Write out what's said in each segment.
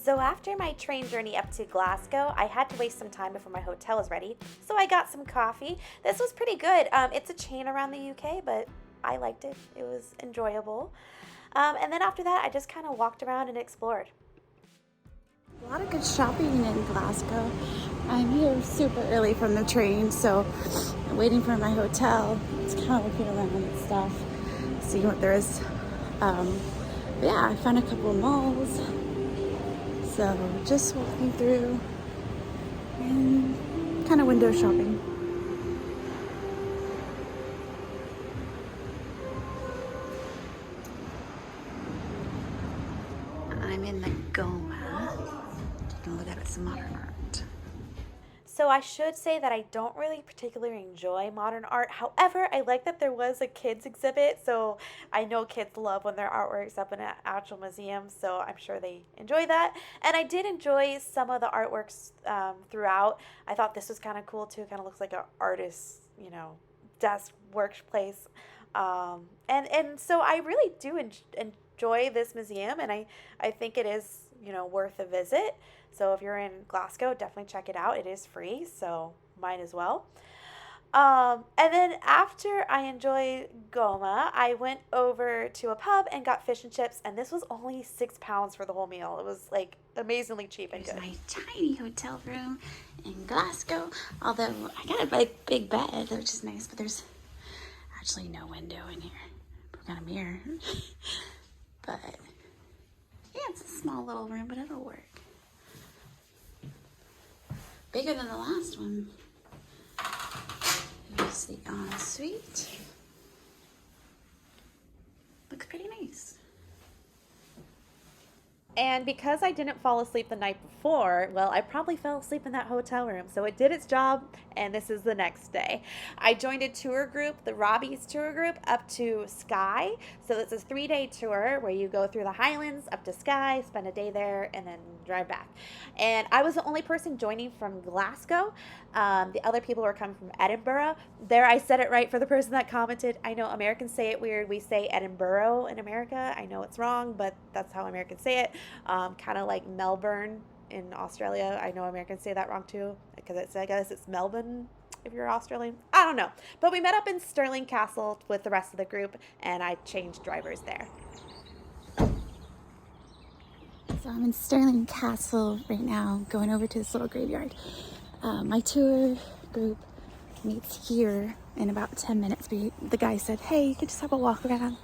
So after my train journey up to Glasgow, I had to waste some time before my hotel was ready. So I got some coffee. This was pretty good. It's a chain around the UK, but I liked it. It was enjoyable. And then after that, I just kind of walked around and explored. A lot of good shopping in Glasgow. I'm here super early from the train, so I'm waiting for my hotel. Just kind of looking around and stuff, seeing what there is. But yeah, I found a couple of malls. So just walking through and kind of window shopping. I'm in the GOMA, taking a look at some modern art. So I should say that I don't really particularly enjoy modern art. However, I like that there was a kids exhibit. So I know kids love when their artwork's up in an actual museum. So I'm sure they enjoy that. And I did enjoy some of the artworks throughout. I thought this was kind of cool too. It kind of looks like an artist's, desk workplace. And so I really do enjoy this museum. And I think it is, worth a visit. So if you're in Glasgow, definitely check it out. It is free, so might as well. And then after I enjoyed GOMA, I went over to a pub and got fish and chips, and this was only £6 for the whole meal. It was like amazingly cheap and good. There's my tiny hotel room in Glasgow, although I got a big bed, which is nice, but there's actually no window in here. We've got a mirror. But yeah, it's a small little room, but it'll work. Bigger than the last one. Here's the ensuite. Looks pretty nice. And because I didn't fall asleep the night before, well, I probably fell asleep in that hotel room. So it did its job, and this is the next day. I joined a tour group, the Rabbies Tour Group, up to Skye. So it's a 3-day tour where you go through the Highlands up to Skye, spend a day there, and then drive back. And I was the only person joining from Glasgow. The other people were coming from Edinburg. There, I said it right for the person that commented. I know Americans say it weird. We say Edinburgh in America. I know it's wrong, but that's how Americans say it. Kind of like Melbourne in Australia. I know Americans say that wrong too, because I guess it's Melbourne if you're Australian. I don't know. But we met up in Stirling Castle with the rest of the group, and I changed drivers there. So I'm in Stirling Castle right now, going over to this little graveyard. My tour group meets here in about 10 minutes. The guy said, hey, you could just have a walk around.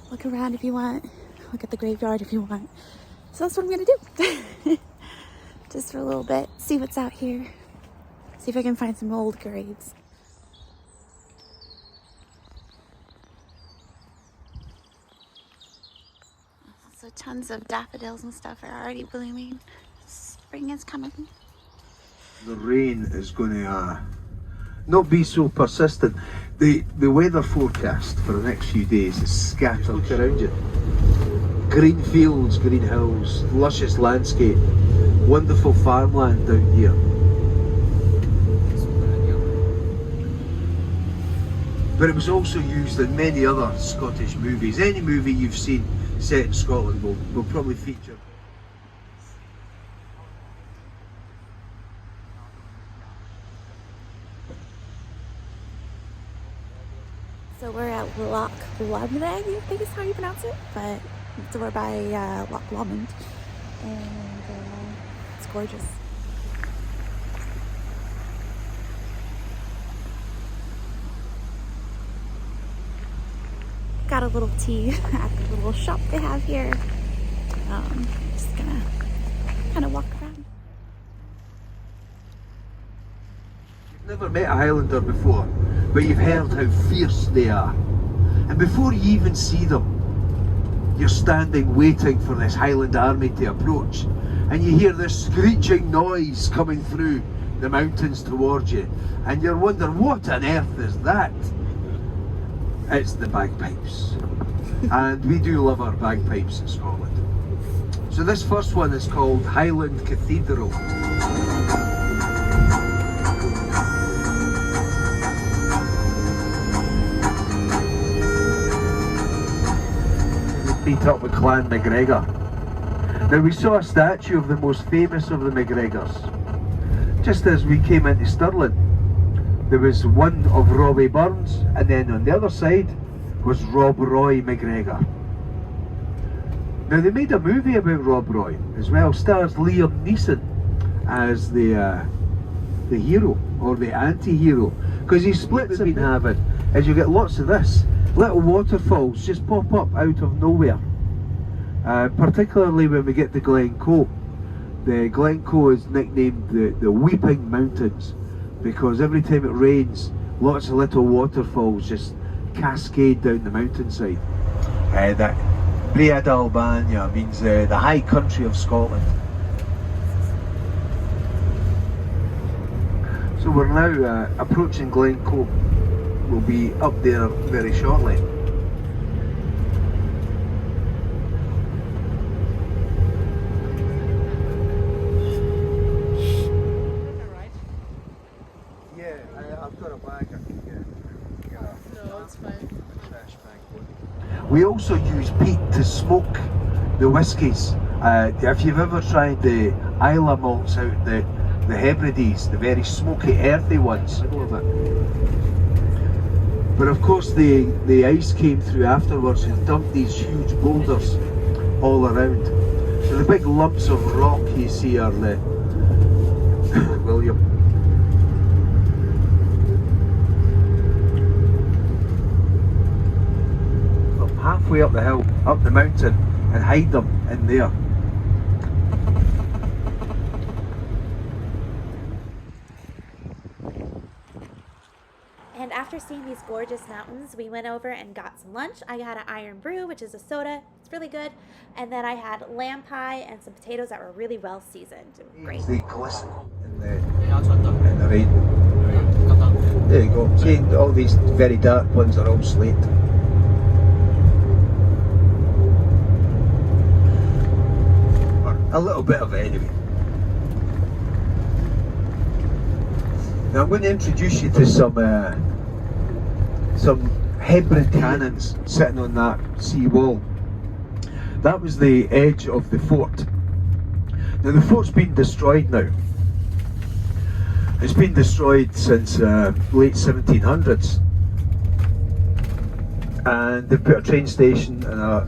Look around if you want. Look at the graveyard if you want. So that's what I'm gonna do. Just for a little bit, see what's out here. See if I can find some old graves. So tons of daffodils and stuff are already blooming. Spring is coming. The rain is going to not be so persistent. The weather forecast for the next few days is scattered around you. Green fields, green hills, luscious landscape, wonderful farmland down here. But it was also used in many other Scottish movies. Any movie you've seen set in Scotland will probably feature. So we're at Loch Lomond, I think is how you pronounce it, but so we're by Loch Lomond, and it's gorgeous. Got a little tea at the little shop they have here. Just gonna kind of walk around. You've never met a Highlander before, but you've heard how fierce they are. And before you even see them, you're standing waiting for this Highland army to approach, and you hear this screeching noise coming through the mountains towards you, and you're wondering, what on earth is that? It's the bagpipes. And we do love our bagpipes in Scotland. So this first one is called Highland Cathedral. Beat up with Clan MacGregor. Now we saw a statue of the most famous of the McGregors. Just as we came into Stirling, there was one of Robbie Burns, and then on the other side was Rob Roy McGregor. Now they made a movie about Rob Roy as well, stars Liam Neeson as the hero, or the anti-hero, because he splits been having, as you get lots of this, little waterfalls just pop up out of nowhere. Particularly when we get to Glencoe. The Glencoe is nicknamed the Weeping Mountains, because every time it rains, lots of little waterfalls just cascade down the mountainside. That Bread Albania means the high country of Scotland. So we're now approaching Glencoe. We'll be up there very shortly. I've got a bag I can get. No, it's fine. Trash bag. We also use peat to smoke the whiskies. If you've ever tried the Isla malts out the Hebrides, the very smoky, earthy ones, but of course the ice came through afterwards and dumped these huge boulders all around. So the big lumps of rock you see are the William. Halfway up the hill, up the mountain, and hide them in there. And after seeing these gorgeous mountains, we went over and got some lunch. I had an iron brew, which is a soda. It's really good. And then I had lamb pie and some potatoes that were really well seasoned. Great. They glisten in the rain. There you go. See, all these very dark ones are all slate. A little bit of it anyway. Now I'm going to introduce you to some Hebron cannons sitting on that sea wall. That was the edge of the fort. Now the fort's been destroyed now. It's been destroyed since late 1700s, and they've put a train station and a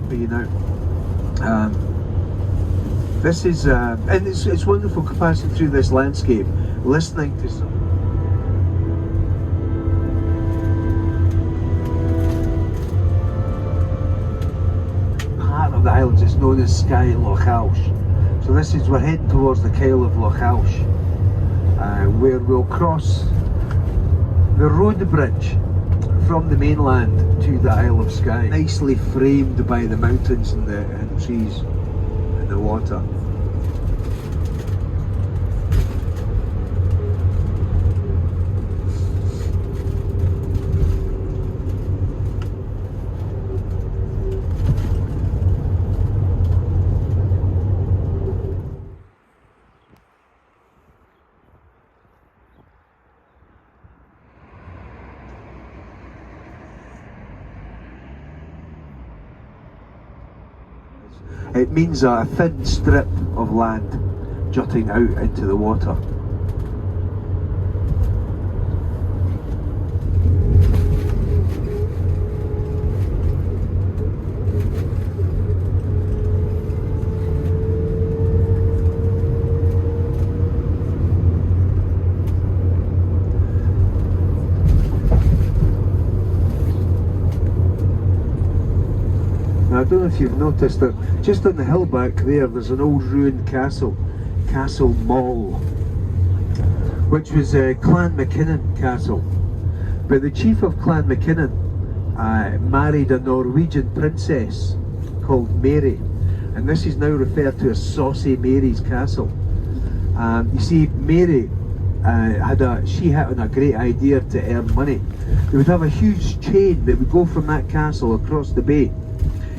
you know. This is and it's wonderful passing through this landscape, listening to some part of the Highlands is known as Skye lochs. So this is, we're heading towards the Kyle of Lochs, where we'll cross the road bridge from the mainland to the Isle of Skye, nicely framed by the mountains and the trees and the water. It means a thin strip of land jutting out into the water. Now, I don't know if you've noticed that just on the hill back there's an old ruined castle, Castle Mall, which was Clan MacKinnon Castle. But the chief of Clan MacKinnon married a Norwegian princess called Mary, and this is now referred to as Saucy Mary's Castle. You see, Mary she had a great idea to earn money. They would have a huge chain that would go from that castle across the bay,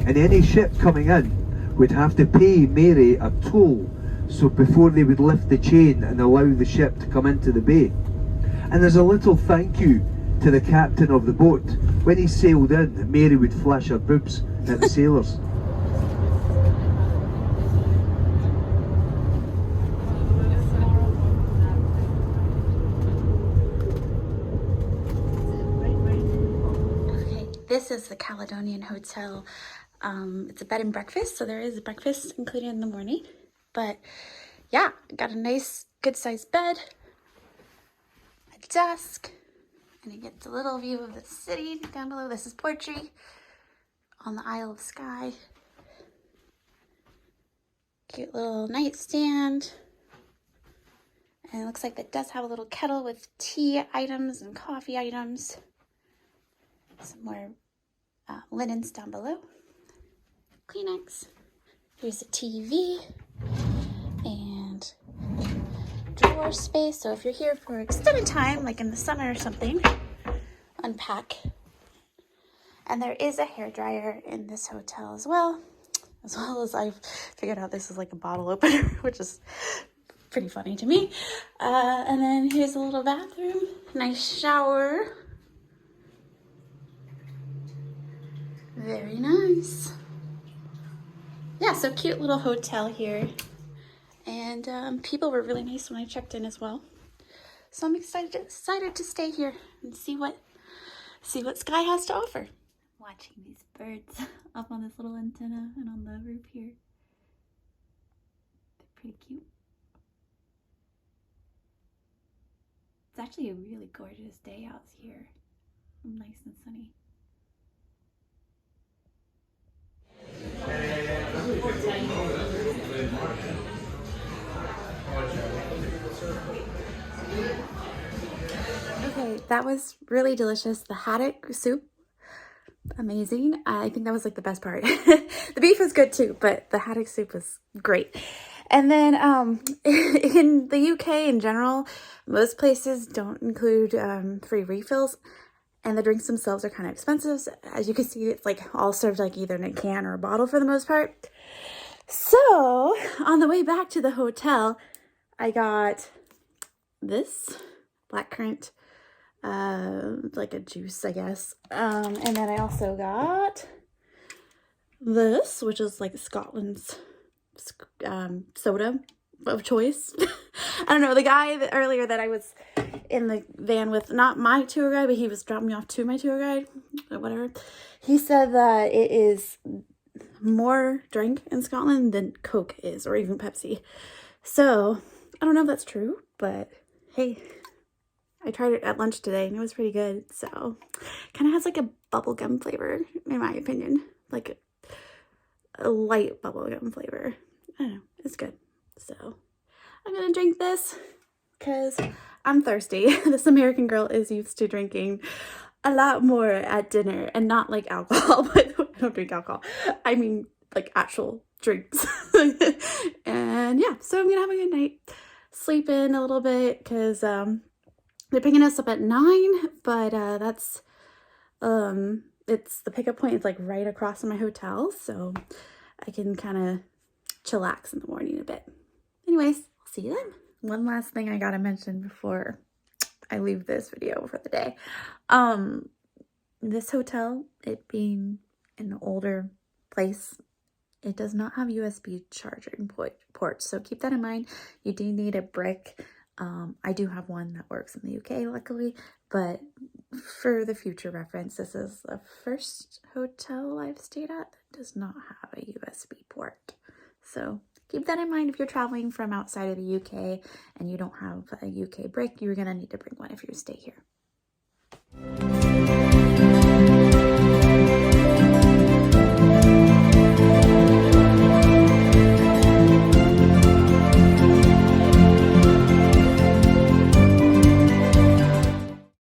and any ship coming in would have to pay Mary a toll so before they would lift the chain and allow the ship to come into the bay. And there's a little thank you to the captain of the boat. When he sailed in, Mary would flash her boobs at the sailors. This is the Caledonian Hotel. It's a bed and breakfast, so there is a breakfast included in the morning. But yeah, got a nice, good-sized bed, a desk, and it gets a little view of the city down below. This is Portree on the Isle of Skye. Cute little nightstand. And it looks like it does have a little kettle with tea items and coffee items. Some more linens down below. Kleenex. Here's a TV and drawer space. So if you're here for extended time, like in the summer or something, unpack. And there is a hairdryer in this hotel as well as I've figured out this is like a bottle opener, which is pretty funny to me. And then here's a little bathroom, nice shower. Very nice. Yeah, so cute little hotel here. And people were really nice when I checked in as well. So I'm excited to stay here and see what Skye has to offer. Watching these birds up on this little antenna and on the roof here. They're pretty cute. It's actually a really gorgeous day out here. Nice and sunny. Okay, that was really delicious. The haddock soup, amazing. I think that was like the best part. The beef was good too, but the haddock soup was great. And then in the UK in general, most places don't include free refills. And the drinks themselves are kind of expensive. So as you can see, it's like all served like either in a can or a bottle for the most part. So on the way back to the hotel, I got this blackcurrant, like a juice, I guess. And then I also got this, which is like Scotland's soda of choice. I don't know, the guy earlier that I was in the van with, not my tour guide, but he was dropping me off to my tour guide or whatever, he said that it is more drink in Scotland than Coke is, or even Pepsi. So I don't know if that's true, but hey, I tried it at lunch today and it was pretty good. So kind of has like a bubblegum flavor, in my opinion, like a light bubblegum flavor. I don't know, it's good. So I'm gonna drink this because I'm thirsty. This American girl is used to drinking a lot more at dinner, and not like alcohol. By the way, I don't drink alcohol. I mean like actual drinks. And yeah, so I'm gonna have a good night, sleep in a little bit because they're picking us up at 9, but that's it's the pickup point is like right across from my hotel, so I can kind of chillax in the morning a bit. Anyways, I'll see you then. One last thing I gotta mention before I leave this video for the day. This hotel, it being an older place, it does not have USB charging ports, so keep that in mind. You do need a brick. I do have one that works in the UK, luckily, but for the future reference, this is the first hotel I've stayed at that does not have a USB port. So keep that in mind if you're traveling from outside of the UK and you don't have a UK brick. You're going to need to bring one if you stay here.